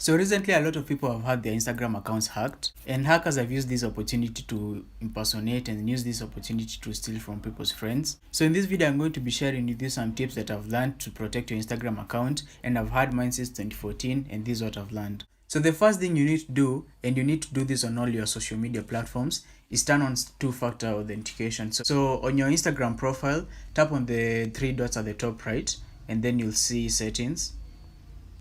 So recently, a lot of people have had their Instagram accounts hacked, and hackers have used this opportunity to impersonate and use this opportunity to steal from people's friends. So in this video, I'm going to be sharing with you some tips that I've learned to protect your Instagram account, and I've had mine since 2014, and this is what I've learned. So the first thing you need to do, and you need to do this on all your social media platforms, is turn on two-factor authentication. So on your Instagram profile, tap on the three dots at the top right, and then you'll see settings.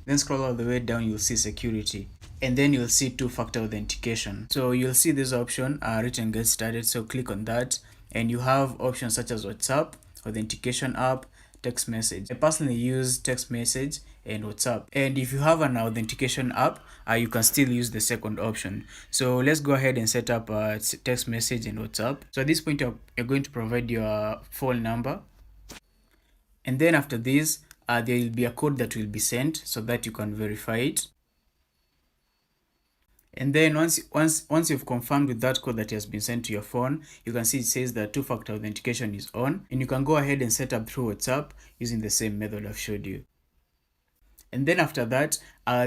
Then scroll all the way down, you'll see security, and then you'll see two-factor authentication. So you'll see this option written get started, so click on that, and you have options such as WhatsApp, authentication app, text message. I personally use text message and WhatsApp, and if you have an authentication app, you can still use the second option. So let's go ahead and set up text message and WhatsApp. So at this point, you're going to provide your phone number, and then after this there will be a code that will be sent so that you can verify it. And then once you've confirmed with that code that has been sent to your phone, you can see it says that two-factor authentication is on, and you can go ahead and set up through WhatsApp using the same method I've showed you. And then after that,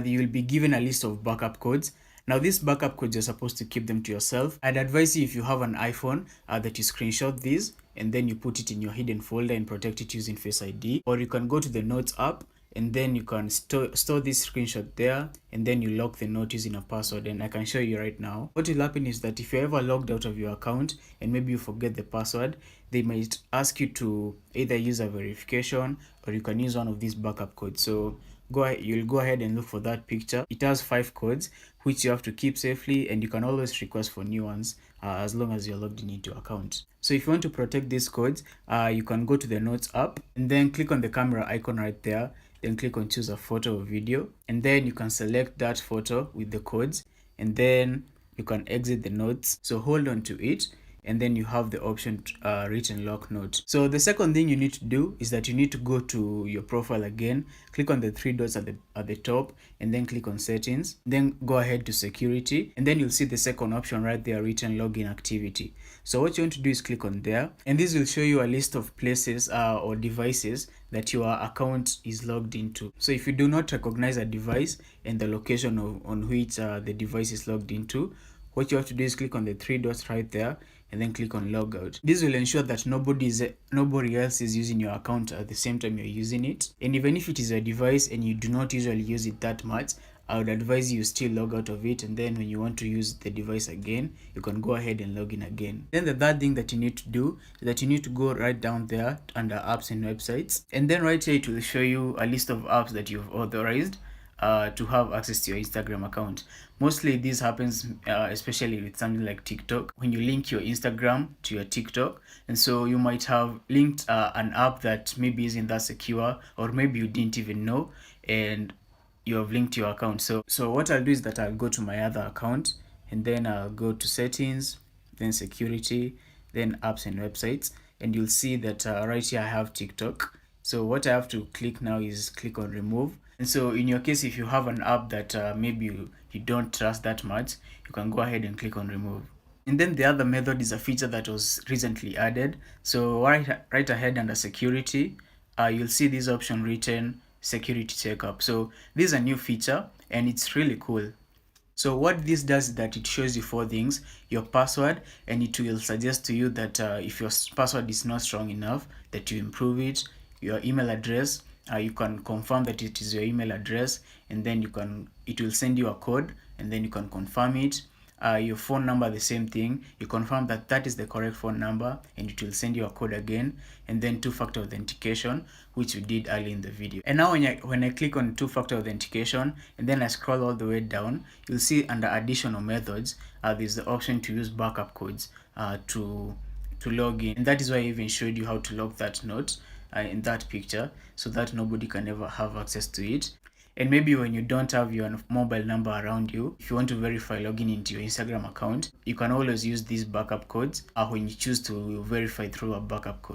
you will be given a list of backup codes. Now, these backup codes, you're supposed to keep them to yourself. I'd advise you, if you have an iPhone, that you screenshot these and then you put it in your hidden folder and protect it using Face ID. Or you can go to the Notes app and then you can store this screenshot there, and then you lock the note using a password, and I can show you right now. What will happen is that if you're ever logged out of your account and maybe you forget the password, they might ask you to either use a verification or you can use one of these backup codes. So you'll go ahead and look for that picture. It has 5 codes which you have to keep safely, and you can always request for new ones as long as you're logged into your account. So if you want to protect these codes, you can go to the Notes app and then click on the camera icon right there, then click on choose a photo or video, and then you can select that photo with the codes, and then you can exit the notes. So hold on to it, and then you have the option written lock note. So the second thing you need to do is that you need to go to your profile again, click on the 3 dots at the top, and then click on settings, then go ahead to security, and then you'll see the second option right there written login activity. So what you want to do is click on there, and this will show you a list of places or devices that your account is logged into. So if you do not recognize a device and the location on which the device is logged into, what you have to do is click on the 3 dots right there and then click on logout. This will ensure that nobody else is using your account at the same time you're using it. And even if it is a device and you do not usually use it that much, I would advise you still log out of it, and then when you want to use the device again, you can go ahead and log in again. Then the third thing that you need to do is that you need to go right down there under apps and websites, and then right here it will show you a list of apps that you've authorized to have access to your Instagram account. Mostly this happens especially with something like TikTok, when you link your Instagram to your TikTok, and so you might have linked an app that maybe isn't that secure, or maybe you didn't even know, and you have linked your account. So what I'll do is that I'll go to my other account, and then I'll go to settings, then security, then apps and websites, and you'll see that right here I have TikTok. So what I have to click now is click on remove. And so in your case, if you have an app that maybe you don't trust that much, you can go ahead and click on remove. And then the other method is a feature that was recently added. So right ahead under security, you'll see this option written security checkup. So this is a new feature and it's really cool. So what this does is that it shows you 4 things: your password, and it will suggest to you that if your password is not strong enough, that you improve it. Your email address, you can confirm that it is your email address, and then it will send you a code, and then you can confirm it. Your phone number, the same thing, you confirm that that is the correct phone number, and it will send you a code again. And then two-factor authentication, which we did early in the video. And now when I click on two-factor authentication and then I scroll all the way down, you'll see under additional methods there's the option to use backup codes to log in, and that is why I even showed you how to log that note in that picture, so that nobody can ever have access to it. And maybe when you don't have your mobile number around you, if you want to verify logging into your Instagram account, you can always use these backup codes when you choose to verify through a backup code.